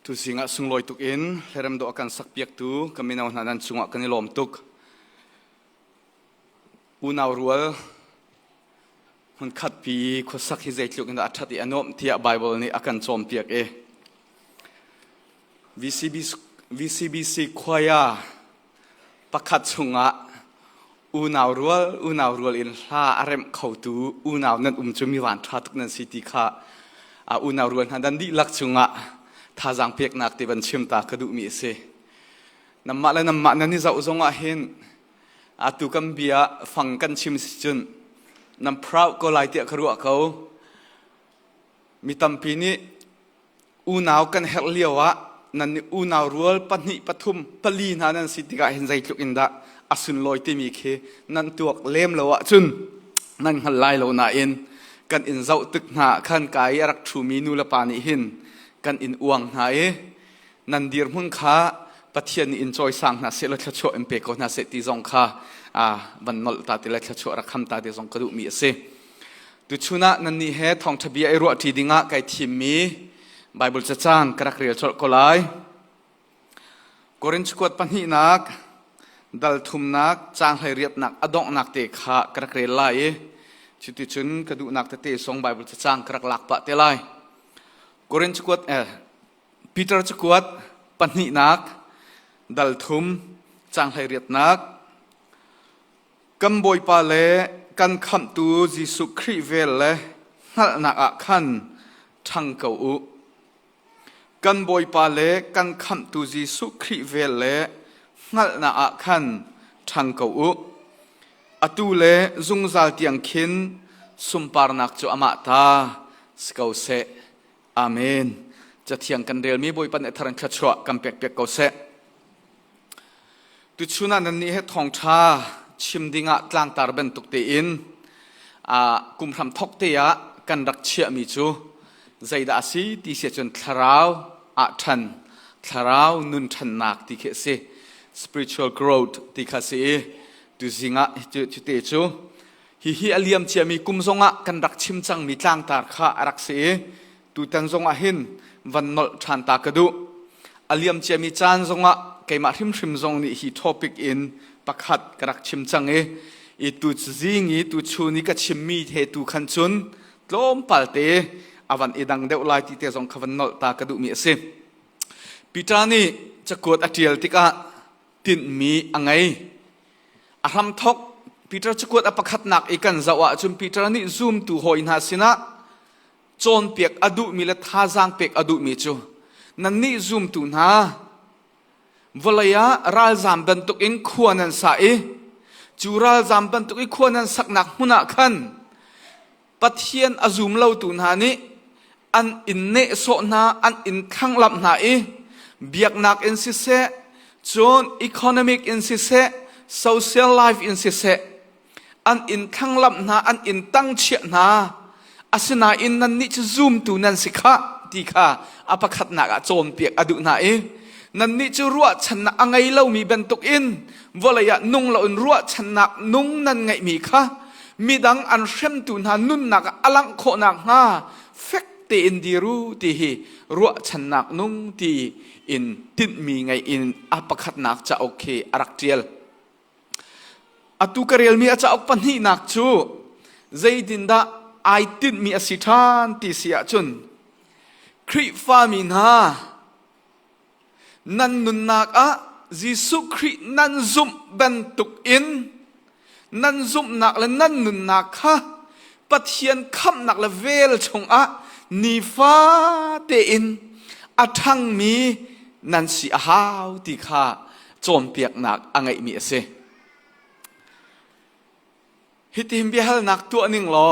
tu singa sungloi tuk in heram do akan sakpiak tu kaminaw nanan chunga kanilom tuk unaw rual hun khat pi khosak hi zeitluk in athati anom tia bible ni akan chom piak e VCBC khoya pakhat chunga unaw rual in ha arem khautu unaw nan chumi wan thatuk nan city kha a unaw rual hadan di lak chunga thazang pek nak te ban chim ta kadu mi se namma nani za uzonga hin atu kam bia phang kan chim chun nam proud ko lai te kharu ko mitam pini unaw kan hel liawa nan unaw rual pani pathum pali nanan sitika hin zai tluk inda asun loi te mi khe nan tuak lem lawa chun nan hal lai lo na in kan in zau tuk na khan kai arak thu mi nu la pani hin kan in uang na e nan dir mun kha pathian in choi sang na se la thacho empe ko na se ti zong kha ban nol ta te la thacho ra kham ta de zong kadu mi se tu chuna nan ni he thong thabia e ro thi dinga kai thim mi bible cha chang krak rial chol ko lai korin chkwat panhi nak dal thum nak chang hai riat nak adong nak te kha krak re lai chuti chun kadu nak te song bible cha chang krak lak pa te lai korin chkwat Peter chkwat panhi nak dal thum chang hai riat nak kam boy pa le kan kham tu Jesu Christ vel le hal nak a khan thang ko u kan boy pa le kan kham tu Jesu Christ vel le hal na a khan thang ko u atu le zungzal tiang khin sumpar nak chu ama ta skau se amen cha thiang kan rel mi boy pan e tharan khachwa kam pek pek ko se tu chuna nan ni he thong tha chim dinga tlang tar ben tuk te in kum tham thok te ya kan rak chia mi chu zaida asi ti se chon tharau a than tharau nun than nak ti khe se spiritual growth ti kha se tu zinga chu te chu hi aliam chia mi kum zonga kan rak chim chang mi tlang tar kha rak se tu tan zonga hin van nol than ta kadu aliam chia mi chan zonga keima hrim zong ni hi topic in pakhat karak chim chang e tu zingi tu chuni ka chimmi the tu khan chun tlom palte awan idang deuh lai ti te zong khawan nol ta kadu mi se pitani chakot atial tika tin mi angai aham thok Peter chakot apakhat nak ikan zawa chum Peter ni zoom tu hoin ha sina chon pek adu mi la thazang pek adu mi chu nan ni zoom tu na volaya ral zam ban tuk in khuanan sa e chural zam ban tuk i khuanan saknak huna khan pathian azum lo tu na ni an in ne so na an in khanglap na e biak nak in si se chon economic in si se social life in si se an in khanglap na an in tang chia na asina in nan ni chu zoom tu nan sikha ti kha apakhat na ga chon piak adu na e nan ni chu ruwa channa angai lo mi ben tuk in volaya nung lo un ruwa channa nung nan ngai mi kha midang an shem tu na nun nak alang kho nak nga fek te in diru ti hi ruwa channa nung ti in tin mi ngai in apakhat nak cha okay arak tiel atu karel mi acha ok panhi nak chu zaidin da ai tin mi asithan ti sia chun khri fa min ha nan nun nak a Jesu Christ nan zum ben tuk in nan zum nak la nan nun nak kha pathian kham nak la vel chong a ni fa te in athang mi nan si a haw ti kha chom piak nak angai mi ase hitim bi hal nak tu aning lo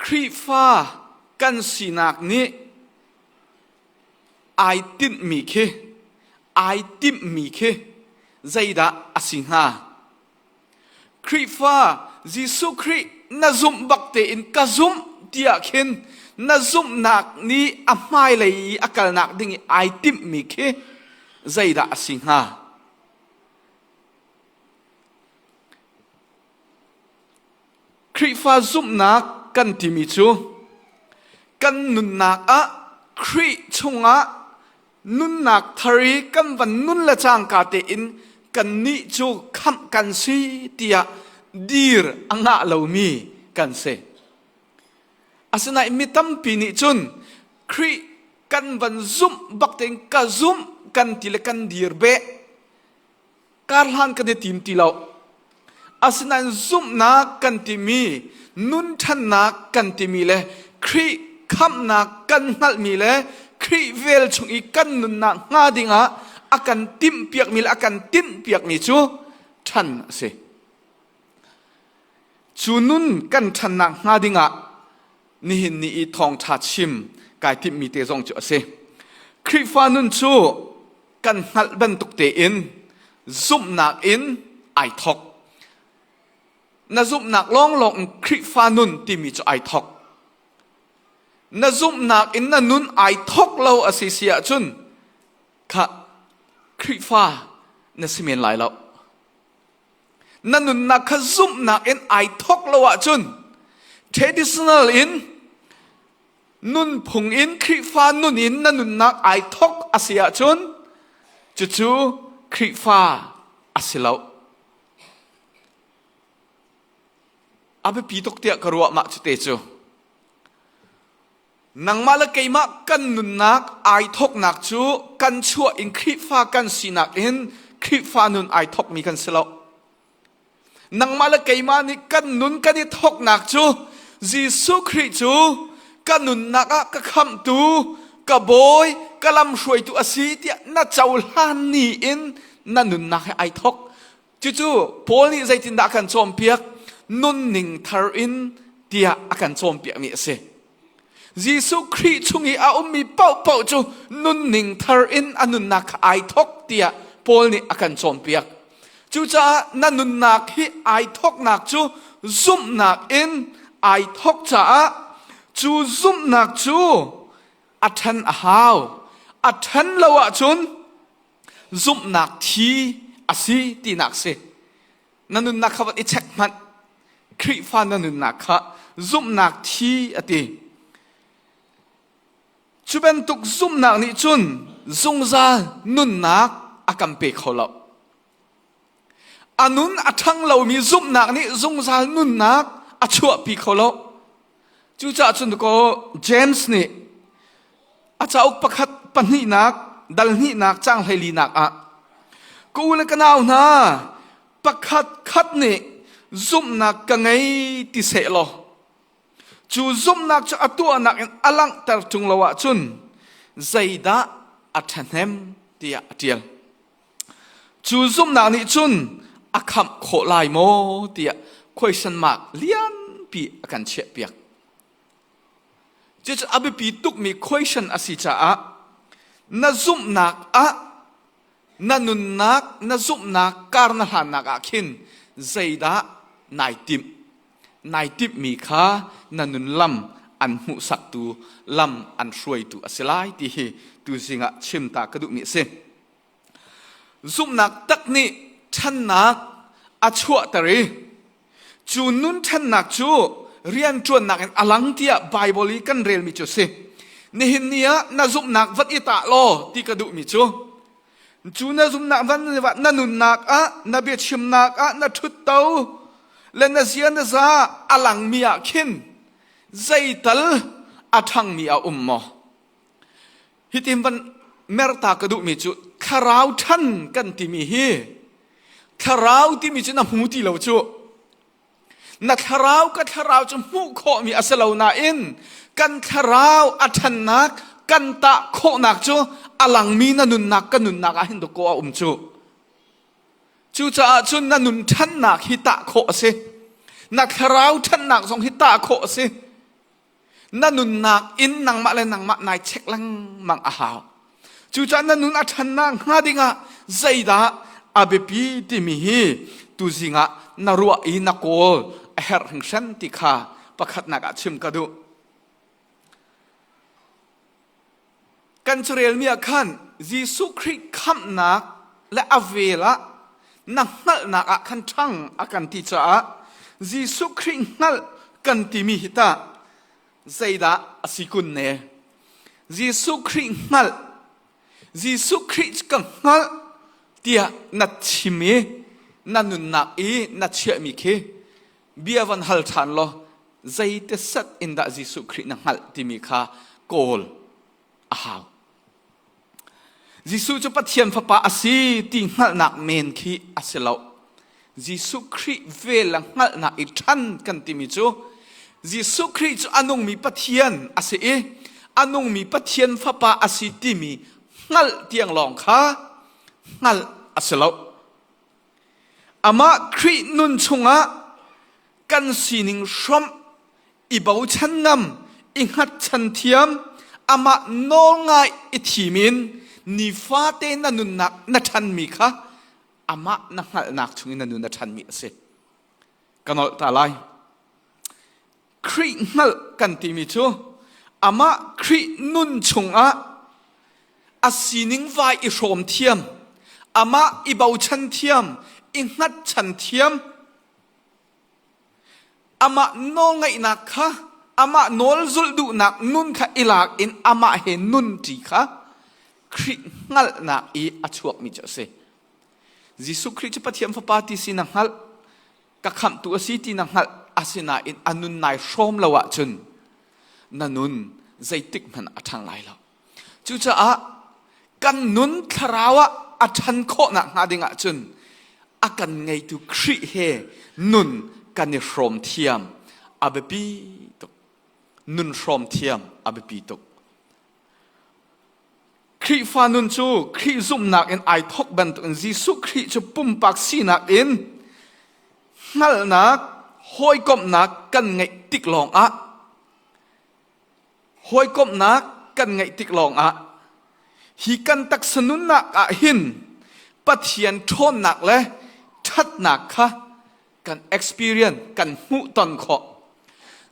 Christ fa kan si nak ni ai tin mi khe ai tim mi khe zaida asingha Krifa Jesu Christ na zum bakte in kazum tia khen na zum nak ni amai lei akal nak ding ai tim mi khe zaida asingha Krifa zum nak kan ti mi chu kan nun nak a คริช งะนุนนักทารีกันวันนุนละจางกาเตอินกันนิจูคำกันซีเตียดีร์อังะเหลามีกันเซอาศัยมิตัมปีนิจุนครีกันวันซุมบักเต็งกะซุมกันติเลกันดีร์เบการหันกันเดติมติเลาอาศัยซุมนักกันติมีนุนทันนักกันติมีเลครีคำนักกันนัลมีเลครีเวลชงอีกันนุนนักงาดิงะอากันติมเปียกมีเลอากันติมเปียกมีจูทันเซจูนุนกันทันนักงาดิงะนี่เห็นนี่ทองชาชิมกายที่มีเตจงจุเสคริฟานุนชูกันหัดบันตุกเตอินซุมนักอินไอทอกนาซุมนักร้องลงคริฟานุนที่มีจุไอทอกนาซุมนักอินนานุนไอทอกเราอสิเสียจุนค่ะคริฟานาสิเมนไหลเรานานุนนักขซุมนักอินไอทอกเราอะจุนtraditional in นุนพงอินคริฟานุนอินนั่นนุนนักไอทอกอาเซียชนจู่ๆคริฟาอาเซียเราอาเบปีตกเตียกรัวมาจุเตจูนังมาละเกยมากันนุนนักไอทอกนักจูกันชัวอินคริฟากันสีนักอินคริฟานุนไอทอกมีกันเสียเรานังมาละเกยมานี่กันนุนกันนี่ทอกนักจูยิสุคริจูกันนุนนักก็คำตูกบอยกลำช่วยตัวสีเตียน่าเจ้าล้านนี่อินนั่นนุนนักให้ไอทอกจู่ๆพอนี่ใจจินดากันโจมเปียกนุนนิงทารินเตียอากันโจมเปียกมีเสยิสุคริชุงอีอาอุมีเป่าเป่าจูนุนนิงทารินอนุนนักไอทอกเตียพอนี่อากันโจมเปียกจู่จ้านั่นนุนนักให้ไอทอกนักจูซุมนักอินไอทอกจ้าจูซุมนักจูอัฐันอาหาวอัฐันละวะจุนซุมนักทีอาศัยตีนักเสนั่นนุนนักขวัดอิเช็คมันคริฟานั่นนุนนักขะซุมนักทีอติจูเป็นตุกซุมนักนี่จุนซงซานุนนักอากัมเปกเขาเราอันนุนอัทังเรามีซุมนักนี่ซงซานุนนักอาชัวปีเขาเราจู่จ้าจุนก็เจมส์นี่อาจารย์อุปคัดปันนี่นักดัลนี่นักจ้างให้ลีนักกูเลยกันเอานะประคัดคัดนี่ซุมนักกังไงติเสลอจู่ซุมนักจะอัตัวนักอลังแต่จุงละวะจุนใจดาอัฐเนมเตียเตียลจู่ซุมนักนี่จุนอาคำโคลายโมเตียquestion mark เลียนปีอาการเฉียบเปียกจะอาบิปีตุกมี question อาศิจ้านาซุมนักนานุนนักนาซุมนักการนาหานักขินใจดานายติบมีค่านานุนลำอันมุสักตูลำอันช่วยตูอาศัยที่ตูสิงะชิมตากระดุมิเสซุมนักตักนี่ฉันนักอาชัวตรีจูนุนฉันนักจูเรียนจวนนักอลังเตียไบเบิลกันเรียนมิจูเสนี่เห็นเนี้ยนาซุมนักวัดอิตาโลที่กระดุมิจูนาซุมนักวันนานุนนักนาเบียชิมนักนาทุตเตาและนาเซียนาซาอลังมีอาขินใจตัลอาทังมีอาอุมมอฮิติมวันเมรตากระดุมิจูคาราวทันกันที่มีฮีคาราวที่มีจูน้ำหูที่เราจูนักคาราวก็คาราวจมูกโคมีอาศัยเรานาอินกันคาราวอัฐันนักกันตะโคนักจูอลังมีนันุนนักกันนุนนักหินตโกอาจูจูจะจุนนันุนทันนักฮิตะโคเสนักคาราวทันนักทรงฮิตะโคเสนันุนนักอินนังมาเลนังมานายเช็คลังมังอาหาวจูจะนันุนอัฐันนักฮาดิงะใจดาอาเบปีติมีฮีตุสิงะนารัวอินักโกลเฮร์หิงชันติคาประคัดนักชิมกระดูกันเฉลียมีอาการยิสุคริคำนักและอเวละนักนัลนักขันทังอาการที่จะยิสุครินัลกันที่มีหิตาใจดาอสิกุนเน Giêsu Christ ngal Giêsu Christ ka ngal tia na chimi na nun nak I na chia mi ke bia van hal than lo zai te sat in da Giêsu Christ na ngal ti mi kha kol a haw Giêsu chu pathian fa pa asi ti ngal nak men khi aselo Giêsu Christ ve la ngal na I than kan ti mi chu Giêsu Christ anung mi pathian ase e anung mi pathian fa pa asi ti mi ngal tiang long kha ngal aselo ama Christ nun chunga kan sining shom I bau chan ngam I ngat chan thiam ama nol ngai I thimin ni fa te na nun nak na chan mi kha ama na ngal nak chungin na nun na chan mi ase kanol ta lai Christ ngal kan ti mi chu ama Christ nun chunga asining vai I rom thiam ama I bau chan thiam I ngat chan thiam ama nol ngai nak kha ama nol zul du nak nun kha ilak in ama he nun ti kha Christ ngal na I achuak mi cha se Giêsu Christ pathiam fa pati sin ngal ka kham tu asi ti ngal asina in anun nai shom lawa chun nanun zaitik man athang lai lo chu cha a kan nun tharawa athan kho na ngadinga chun akan ngai tu Christ he nun kan ni shom thiam abepi tok nun shom thiam abepi tok Christ fa nun chu Christ zum nak in ai thok ban tu Giêsu Christ chu pum pak si nak in ngal nak hoi kom nak kan ngai tik long a hoi kom nak kan ngai tik long a hi kan tak sanun nak a hin pathian thon nak le that nak kha kan experience kan hu ton kho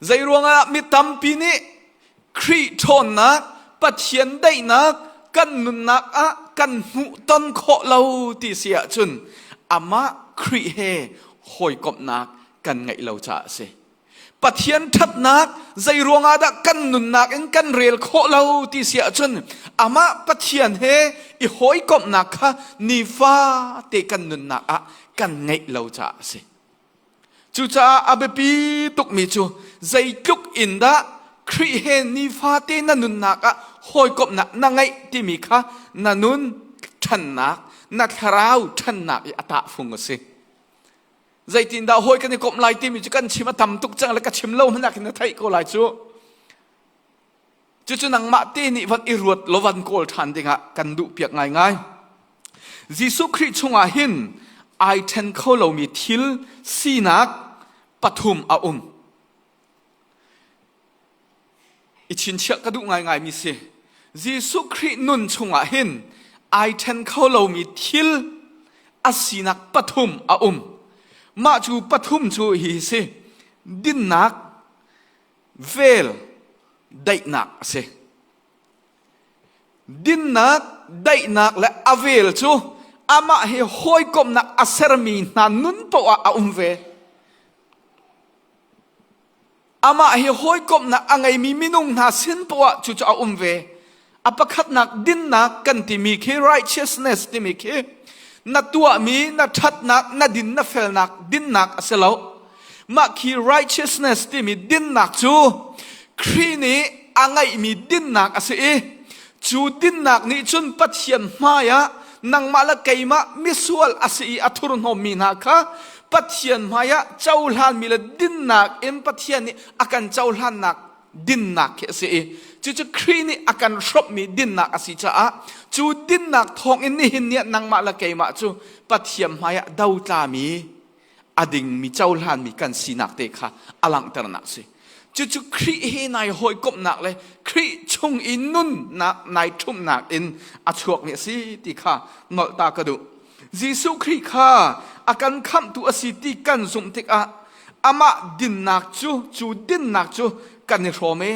zai ruanga mi tampi ni Christ thon nak pathian dai nak kan nun nak a kan hu ton kho lo ti sia chun ama Christ he hoi kom nak kan ngai lo cha se pathian that nak zai ruanga da kan nun nak en kan rel kho lo ti sia chun ama pathian he I hoi kom nak kha ni fa te kan nun nak a kan ngai lo cha se chu cha abepi tuk mi chu zai tuk in da Christ he ni fa te na nun nak a hoi kom nak na ngai ti mi kha na nun than nak na tharau than nak I ata phung se zai tin da hoi kan kom lai ti mi chu kan chima tam tuk chang la ka chim lo man nak na thai ko lai chu chu nang ma te ni wat I ruat lo van kol than dinga kan du piak ngai ngai Giêsu Christ chunga hin ai then kho lo mi thil si nak pathum a I chin chia ka du ngai ngai mi se Giêsu Christ nun chunga hin ai then kho lo mi thil asinak pathum a ma chu pathum chu hi se din nak vel dai nak se din nak dai nak le avel chu ama he hoi kom nak asermi na nun po a ve ama he hoi kom na angai mi minung na sin po a chu cha ve apakhat nak din nak kan ti mi ke righteousness ti mi ke na tua mi na that nak na din na fel nak din nak aselo ma ki righteousness ti mi din nak chu Christ ni angai mi din nak ase e chu din nak ni chun pathian maya nang mala kaima misual ase I athur no mi na kha pathian maya chaulan mi la din nak em pathian ni akan chaulan nak din nak ke ase e chu Christ ni akan shop mi din nak asi cha a chu din nak thong in ni hin ni nang mala kaima chu pathian maya dau ta mi ading mi chaulan mi kan sinak te kha alang tar nak se chu Christ he nai hoi kop nak le Christ chung in nun nak nai thum nak in achuak ni si ti kha nol ta ka du Giêsu Christ kha akan kham tu asi ti kan zum tik a ama din nak chu din nak chu kan ni rome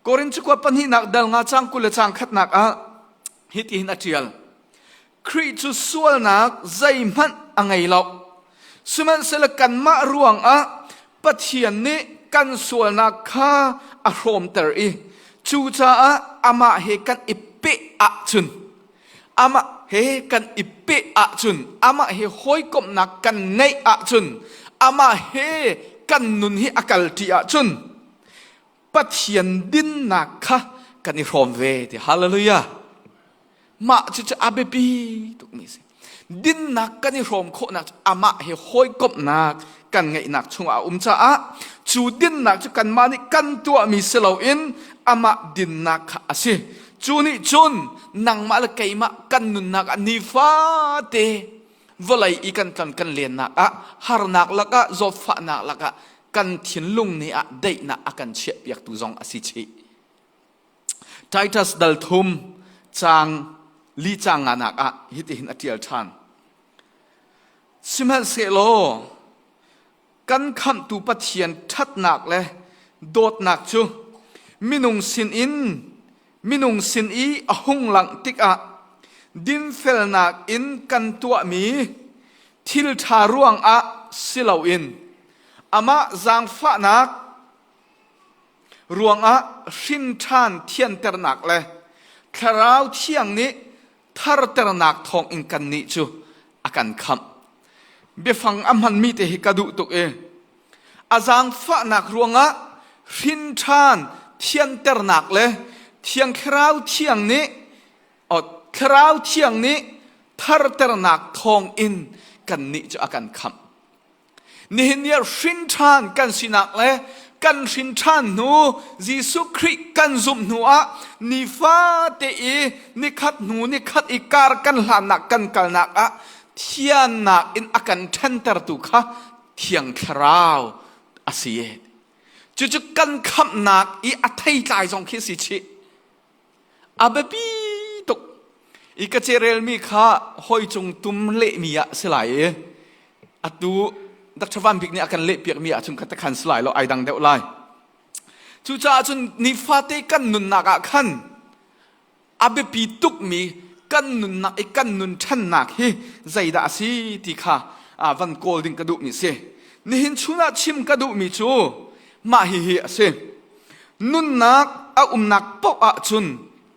korin chu ko pani nak dal nga chang kula chang khat nak a hit in atial Christ chu sual nak zai man angai lo suman sel kan ma ruang a pathian ni kan sual na kha a hrom ter I จูจ้าอามาเฮกันอิเปอะจุนอามาเฮกันอิเปอะจุนอามาเฮหอยกบนักกันไงอะจุนอามาเฮกันนุนฮิอากาลตีอะจุนปัทยันดินนักค่ะกันอิรอมเวทีฮาเลลูยามาจุจะอาเบบีตุกมิสิดินนักกันอิรอมโคนักอามาเฮหอยกบนักกันไงนักชงอาจ้าจูดินนักจุกันมานี่กันตัวมีเสลาอินอามาดินนักค่ะสิจูนี่จุนนังมาละไกมากันนุนนักนิฟาเตวลัยอีกันเลียนนักฮาร์นักละก็จอบฟ้านักละก็กันเทียนลุงนี่ได้นักกันเชียบอยากตุจงอสิชีไททัสดัลทุมจางลีจางนักฮิติหินอติลชันซิมเฮลเซโลกันคำตูปัทยันทัดนักเลยโดดนักจูมินุงสินอีอหงหลังติกดินเฟลนักอินกันตัวมีทิลทาร่วงสิลาอินอามาจางฟ้านักร่วงชินทานเทียนเตอร์นักเลยคราวเที่ยงนี้ทาร์เตอร์นักทองอินกันนี้จูอากันคำเบฟังมันมีแต่ฮิกาดุตุกอาจางฟ้านักร่วงชินทานเทียนเตอร์นักเลยเที่ยงคราวเที่ยงนี้คราวเที่ยงนี้ทาร์เตอร์นักทองอินกันนี้จูอากันคำนี่เนี่ยชินทานกันสินักเลยกันชินทานหนูยิสุคริกันซุมหนูนิฟาเตอีนิคัดหนูนิคัดอีการกันหลานักกันกัลนักเทียนนักอินอากันเทนเตอร์ตุค่ะเที่ยงคราวอาศัยจุกันคำนักอีอัฐิใจจงคิดสิชิอาเบบีตุกอีกเจเรลมีค่ะหอยจงตุมเละมีสลายอัดูดักชวันพิกนี้อาการเละเปียกมีอาจุมคัตคันสลายเราไอดังเดวไลจูจ่าจุนนิฟาเตกันนุนนักขันอาเบปีตุกมีกันนุนนักกันนุนชันนักเฮใจดาสีติค่ะวันโกลดิงกระดูมีเสนี่หินชุนาชิมกระดูมีจูมาฮิฮิเสนุนนักนักปอกจุน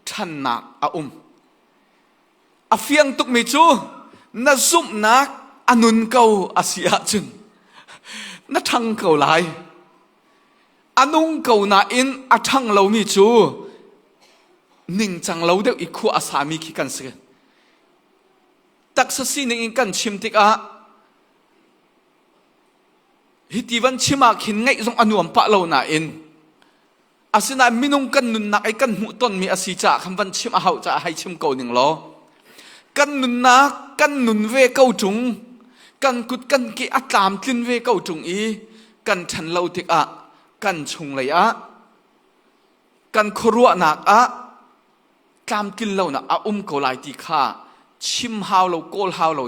ชันนักเฟียงตุกมีจูนาซุมนักนุนเกาอาเซียจุนนัทังเกาไหลนุงเกาหน้าอินทังเรามีจูนิ่งจังเราเดียวอีกคู่อาสามีขี้กันสิตักษสีนิ่งกันชิมติกฮิติวันชิมาขินไงจงอนุมปะเราหน้าอินอาศินามินุงกันนุนนักไอกันหุต้นมีอาศิจ่าคำวันชิมเอาจะให้ชิมเกาหนึ่งล้อกันนุนนักกันนุนเวเกาจุงกันกุดกันกีอัตามกลินเวเกาจุงอีกันฉันเราติกกันชงเลยกันครัวนักตามกินเรานักเกาลายตีข้าชิมฮาวเราโกลฮาวเรา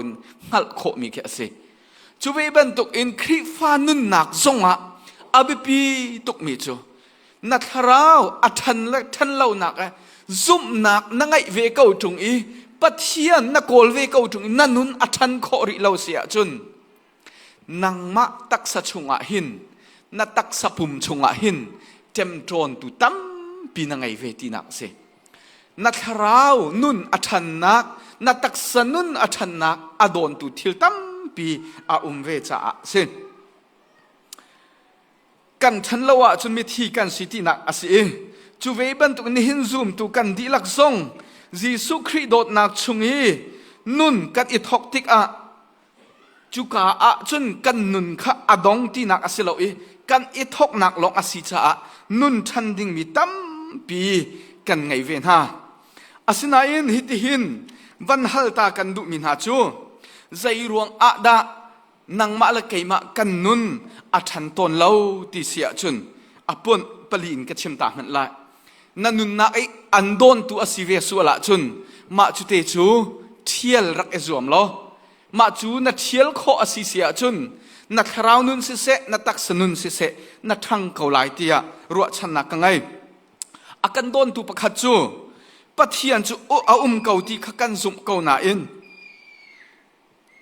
หัลโคมีแค่สิจูเวบันตุกอินคริฟานุนนักซงบิปีตุกมีจูนัทราวทันและทันเรานักซุ่มนักนั่งไอเวเกาจุงอีปัทยันนักโกลเวกเอาจุงนั่นนุนอัทันโคริเลาเสียจุนนังมะตักษะชงหินนัตักษะปุ่มชงหินเต็มโจนตุตั้มปีนังไอเวทีนักเสนัทราวนุนอัทันนักนัตักษะนุนอัทันนักอโดนตุทิลตั้มปีเวจ่าเสกันฉันละว่าจุนมีทีกันสิตินักเสจูเวบันตุนิหินซูมตุกันดีลักซงยิสุคริโดดนักชุงีนุนกันอิทอกติกจุกาจุนกันนุนข้าดองที่นักอาศัยเรากันอิทอกนักลงอาศัยจ้านุนชันดิ่งมีตั้มปีกันไงเวนฮะอาศัยนัยฮิติหินวันฮัลตากันดุมินฮาจูใจรวงดานังมาละเกยมากันนุนชันตนเล่าที่เสียจุนปุ่นปลีนกับชิมตามันละนั่นนุนนักอันโดนตัวสิเวสุละจุนมาจุเตจูเทียลรักเอจวมล้อมาจูนัดเทียลโคอสิเสียจุนนัดคราวนุนสิเสนัดตักสนุนสิเสนัดทังเกาลายเตียรัวชันนักไงอากันโดนตัวประคัดจูปะเทียนจูเกาตีขกันซุมเกาหนาอิน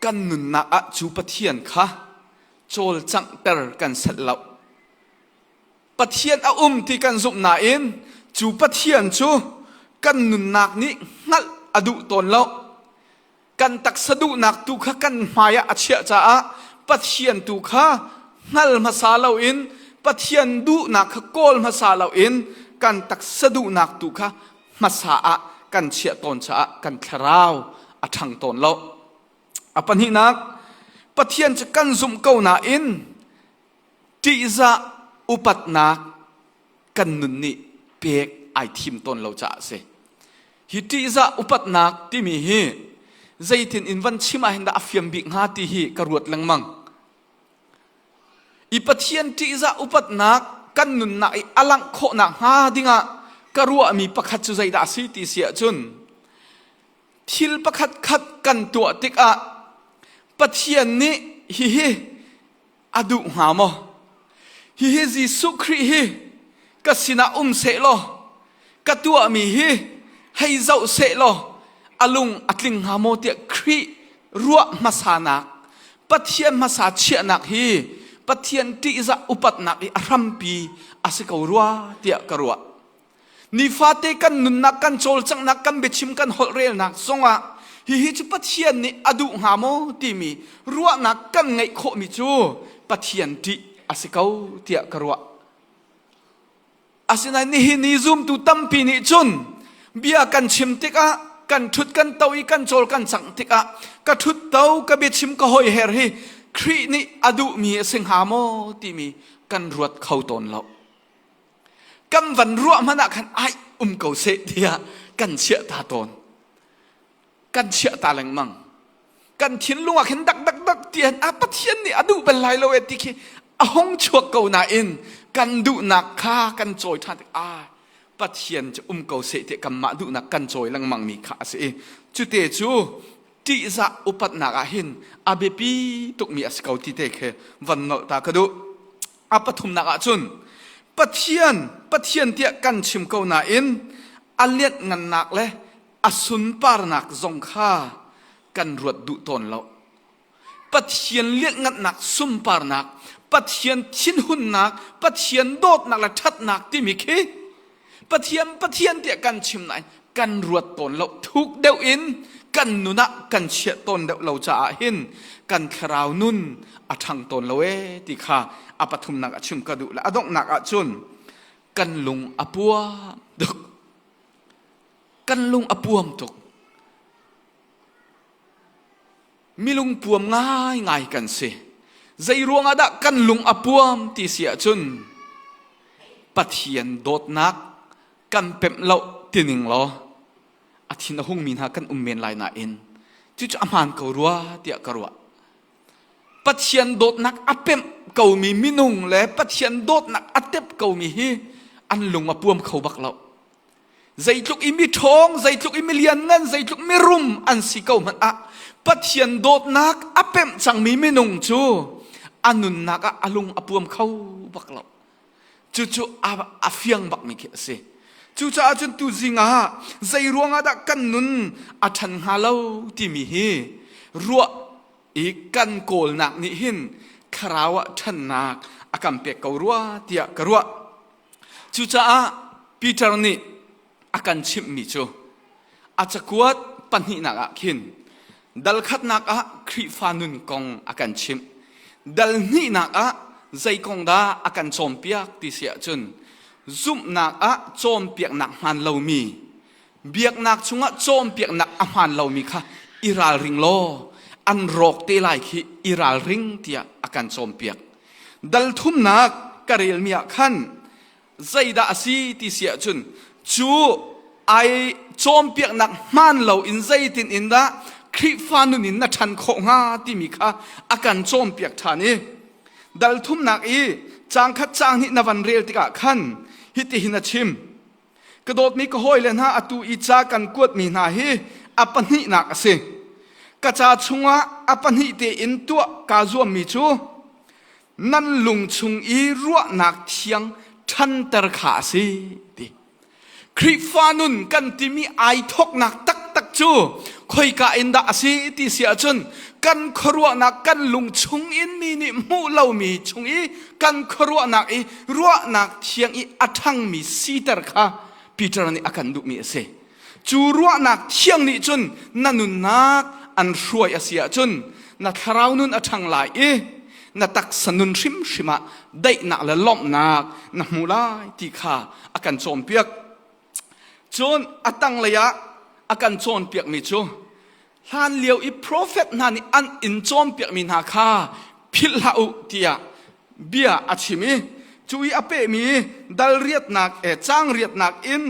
กันนุนนักจูปะเทียนค่ะโจลจังเตอร์กันสัตว์เหล่าปะเทียนที่กันซุมหนาอิน จูปะเทียนจูกันนุนนักนี้งัดอดุตนแล้วกันตักสะดุนักตุขกันหมายอาเชียจ้าปะเทียนตุขางัลมาซาเลาอินปะเทียนดุนักโกลมาซาเลาอินกันตักสะดุนักตุขามาซากันเชียตนจ้ากันคราวอทังตนแล้วอปันหินักปะเทียนจะกันซุ่มเก้านาอินจีจะอุปัตนักกันนุนนี่เปียกไอทิมตนเราจะเสฮิจีจะอุปัตนักที่มีฮีใจทินอินวันชิมาเห็นดาฟิมบิงฮาที่ฮีกรวดลังมังอีปะเทียนจีจะอุปัตนักกันนุนนักไออลังโคนักฮาดิงะกรวดมีประคัตจุใจดาสีติเสียจุนทิลประคัตขัดกันตัวติกะปะเทียนนี้ฮิอดุหามอฮิจิสุครีฮิกัสินาเสโลกัตัวมีฮิให้เจ้าเสโลอลุงอัตลิงหามอเตียครีรัวมาสานักปะเทียนมาสาเชียนักฮิปะเทียนที่จะอุปัตนักอรัมปีอาศัยกัวรัวเตียกรัวนิฟาเตกันนุนนักกันโจลจังนักกันเบชิมกันฮอลเรลนักสงะฮิจุปะเทียนนี่อดุหามอที่มีรัวนักกันไงโคมิจูปะเทียนที่อาศัยเขาเตียกรัวอาศัยนั้นนี่นิซุมตุตัมปีนิจุนเบียกันชิมติกะกันทุดกันเตาอีกันโจลกันสังติกะกันทุดเตากันเบชิมก็หอยเฮรีครีนี่อดุมีสิงหามอที่มีกันรวดเข้าตนเรากันวันรัวมันกันไอเกาเสเดียกันเชื่อตาตนกันเชื่อตาแรงมั่งกันทิ้นลุงอ่ะเห็นดักเตียนปะเทียนนี่อดุเป็นไรเราเอติเคห้องชัวเกาหนาอินกันดุนักฆ่ากันโจยท่านปะเทียนจะเกาเสเตกันมาดุนักกันโจยลังมังมีขาเสจุเตจูที่จะอุปัตนักหินอาเบปีตุกมีอสเกาที่เตเควันนตากระดูปฐุมนักจุนปะเทียนเตียกันชิมเกาหนาอินอันเลียดงันนักเลยอสุนปารนักจงฆ่ากันรวดดุตนเราปะเทียนเลียดงันนักซุมปารนักปะเทียนชินหุ่นนักปะเทียนโดดนักและทัดนักที่มีคีปะเทียนเตียกันชิมไหนกันรวดตนเราทุกเดวอินกันนุนะกันเชี่ยตนเดวเราจะหินกันคราวนุ่นอทังตนเราติข้าปฐุมนักชิมกระดูและอดกนักจุนกันลุงปัวดุกกันลุงปัวมตุกมีลุงปัวมง่ายกันสิใจรวงอาดะกันลุงปัวมที่เสียจุนปะเทียนโดดนักกันเป็มเราตินิงล้ออาทิตย์หงมีนากันเมนลายนาอินจู่ๆอามันเขารัวเตียกรัวปะเทียนโดดนักอเป็มเขามีมินุงและปะเทียนโดดนักอเต็บเขามีฮีอันลุงมาปวมเขาบักเราใจจุกอิมิทองใจจุกอิมิเลียนนั่นใจจุกมิรุมอันสิเขามันปะเทียนโดดนักอเป็มจังมีมินุงจูอันนุนนักอลุงอปวมเขาบักเราจู่ๆอาเฟียงบักมีเกษจู่ๆอาจนตุจิงใจรวงอาดักกันนุนอาทันฮาเลาที่มีฮีรัวอีกันโกลนักนี่หินคราวทันนักอาการเปียกกรัวเตียกรัวจู่ๆปีเตอร์นี่อาการชิมมิจูอาจจะกวดปัญหานักขินดัลขัดนักครีฟานุนกองอาการชิมดัลนี่นักใจกองดาอาการโจมเปียกที่เสียจุนซุ่มนักโจมเปียกนักมันเรามีเบียกนักชุงโจมเปียกนักมันเรามีค่ะอิราลริงโลอันรกเตลัยคืออิราลริงเตียอาการโจมเปียกดัลทุ่มนักกระเรียลมีขันใจดาสีที่เสียจุนจูไอโจมเปียกนักมันเราอินใจตินอินดาคริฟานุนินนัชันโคงาที่มีค่ะอาการโจมเปียกท่านี้ดัลทุ่มนักจางคัดจางหินวันเรียลติกะขันฮิติหินชิมกระโดดมีก็ห้อยเลนฮะอตูอีจากันกวดมีนาฮีอปันหินักสิกระจาชุงอปันหิเตอินตัวกาจวมมีจูนั่นลุงชุงอีรัวนักเทียงทันตรขาสิดิคริฟานุนกันที่มีไอทกนักตักจูคอยกาอินดาสิที่เสียจนกันครัวนักกันลุงชุงอินมีนิมูเล่ามีชุงอีกันครัวนักรัวนักเทียงอีอัทังมีสีตรขา ปีตรนี่อากันดุมีเสจูรัวนักเที่ยงนี่จนนันนุนนักอันรวยอาเซียจนนักเรานุนอทังไหลนักตักสนุนชิมชิมะได้นักละล้อมนักนักมูลายที่ข้าอากันโจมเปียกจนอตังระยะอากันโจมเปียกมิจูลานเลียวอีโปรเฟตนันอันอินโจมเปียกมินาข้าพิลาอุติยาเบียอาชิมีจุยอเปมีดัลเรียดนักจ้างเรียดนักอิน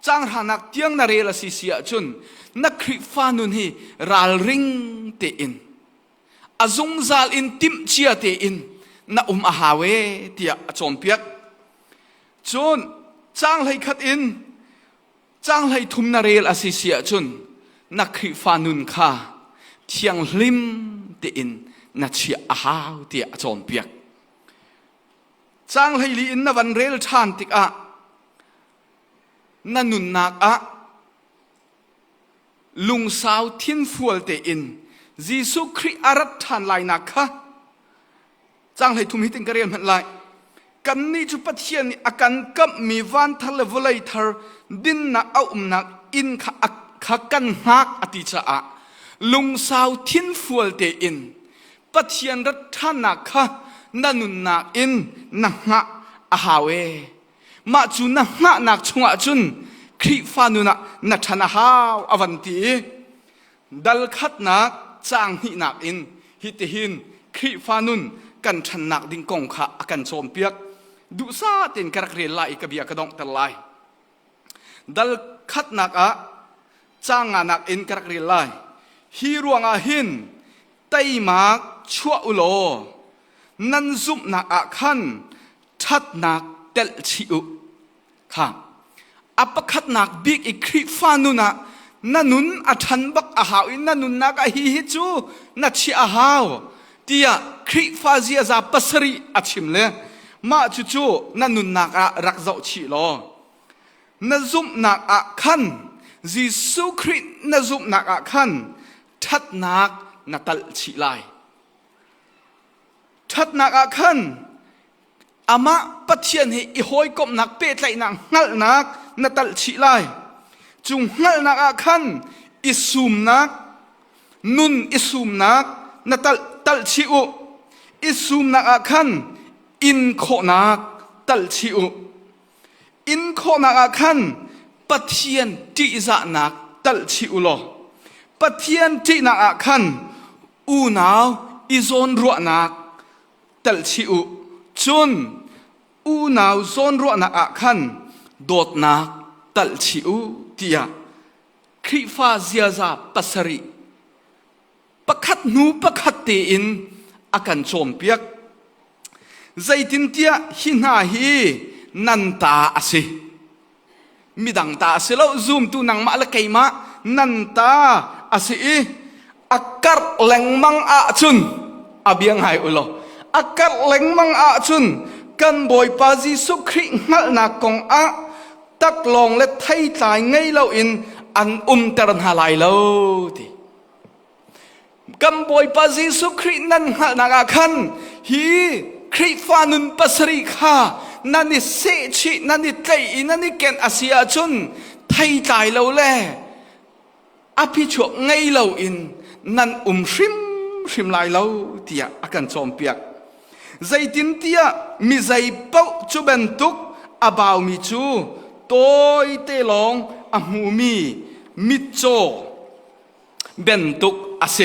จ้างหานักเตียงนาเรลสิเสียจุนนักคริฟานุนฮีรัลริงเตอินอาซุงซาลอินติมเชียเตอินนักอาฮาเวที่จอมเปียกจุนจ้างให้ขัดอินจ้างให้ทุมนาเรลสิเสียจุนนักคริฟานุนข้าเทียงลิมเตอินนักเชียอาฮาวที่จอมเปียกจ้างให้ลีอินนวันเรลชานติกะนันนุนนักอะลุงสาวทิ้นฟัวเตอินยิสุคริอารัตทานลายนักค่ะจ้างให้ทุมหิติงกระเรียนมันลายกันนี้จุปัจเจียนอาการกับมีวันทะเลวลัยทาร์ดินนักเอานักอินข้ากันหักอติจ้าลุงสาวทิ้นฟัวเตอินปัจเจียนรัตทานักค่ะนันนุนนักอินนักหะอาฮาเวมาจุนักหะนักชงอาจุนคริฟานุนักนัทนาฮาวอวันตีดัลขัดนักจางหินักอินฮิตหินคริฟานุนกันชันนักดิ่งกงขะอากันโจมเปียกดุซาเต็นกระเรียลายกบียกระดองตะไลดัลขัดนักอะจางนักอินกระเรียลายฮีรวงอาหินไตมักชัวอุโลนันซุมนักอาขันทัดนักเตลชิอุค่ะอัปคัดนักบิ๊กอีคริฟานุนะนันนุนอัทันบักอาหาวนันนุนนักอาฮิฮิจูนัดชิอาหาวที่ยคริฟาเซียซาปัสรีอัชิมเลมาจูจูนันนุนนักอารักเจ้าชิโลนันซุมนักอาขันยิสุครินันซุมนักอาขันทัดนักนัตลชิไลทัดนักอาขันอามาปัจเจียนให้อีหอยกบนักเป็ดไหลนักงัลนักนัตลชิไลจุงงัลนักอาขันอิสุมนักนุนอิสุมนักนัตลชิอุอิสุมนักอาขันอินโคนักตัลชิอุอินโคนักอาขันปัจเจียนที่จะนักตัลชิอุโลปัจเจียนที่นักอาขันอูนาวอิซอนรัวนักตัลชิอุจุนอูนาวซอนรัวนักอาขันโดดนักตัลชิอุที่ยาคริฟาเซียซาปัสรีประคัดนูประคัดเตอินอากันโจมเปียกใจตินเตียหินาฮีนันตาอาศิมีดังตาอาศิแล้วซูมตูนังมาละไกมานันตาอาศิอากัดแหลงมังอาจุนอาเบียงไฮอุโลอากัดแหลงมังอาจุนกันบอยปาจิสุคริงัลนักกงอาตักลองและไทยตายไงเราอินอันเตรนหาลายเราทีกัมบอยปาจิสุครินันหานักขันฮีคริฟานุนปัสริคานันนิเซชินันนิไตนันนิเกนอาเซียจุนไทยตายเราแลอภิชวไงเราอินนันชิมลายเราเตียอากันจอมเปียกใจตินเตียมีใจเป้าจูเบนตุกอาบาวมีจูโตยเตลองอามูมีมิโจเบนตุกอาเซ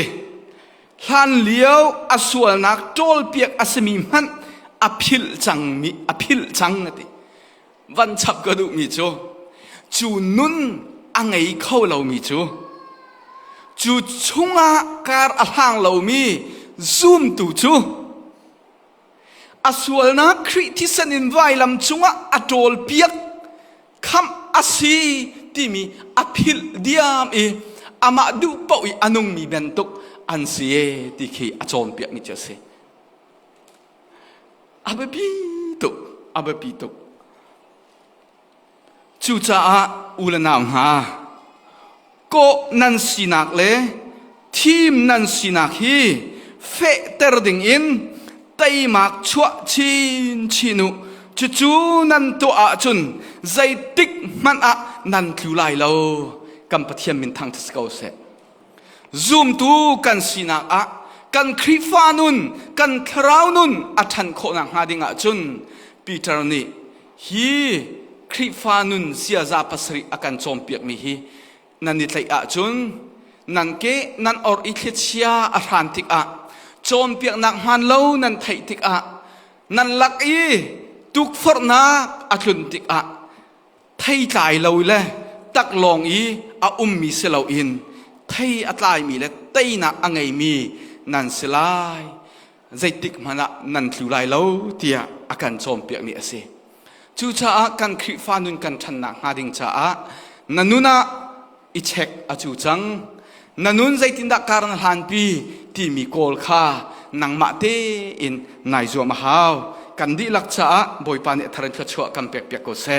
ฮันเลี้ยวอาสวนักโจลเปียกอาสมีมันอภิลจังมีอภิลจังนะติวันฉับกระดูมีจูจูนุนอังไงเข้าเรามีจูชุงอาการอลังเรามีซูมตูจูอาสวนักคริที่สนินไวลำจุงอาโจลเปียกคำอาศีที่มีอภิลเดียมอามาดูป่วยอนุมีเบนตุกอันเสียที่เคอาจอมเปียกมิเจเสอาเบปีตุกจูจ้าอุลนามหาก็นันสินักเลทีมนันสินักฮีเฟเตอร์ดิงอินไตมักชัวชินุ chu nan to a chun zai tik man a nan tlu lai lo kam pathiam min thang thas ko se zoom tu kan sina a kan khrifanun kan thraunun athan kho na ngadinga chun Peter ni hi khrifanun sia za pasri akan chompiak mi hi nan ni tlai a chun nan ke nan or i khechia a ran tik a chompiak nak man lo nan thai tik a nan lak i tuk for na atlun tik a thai tlai lo le tak long i a mi se lo in thai atlai mi le tai na angai mi nan silai zai tik mana nan thlulai lo tia akan chompiak ni ase chu cha kan khri fanun kan thanna ngading cha a nanuna i check a chu chang nanun zai tinda karan han pi ti mi kol kha nang ma te in nai zo ma haw kan di lak cha boy pan e tharan kha chwa kam pek pek ko se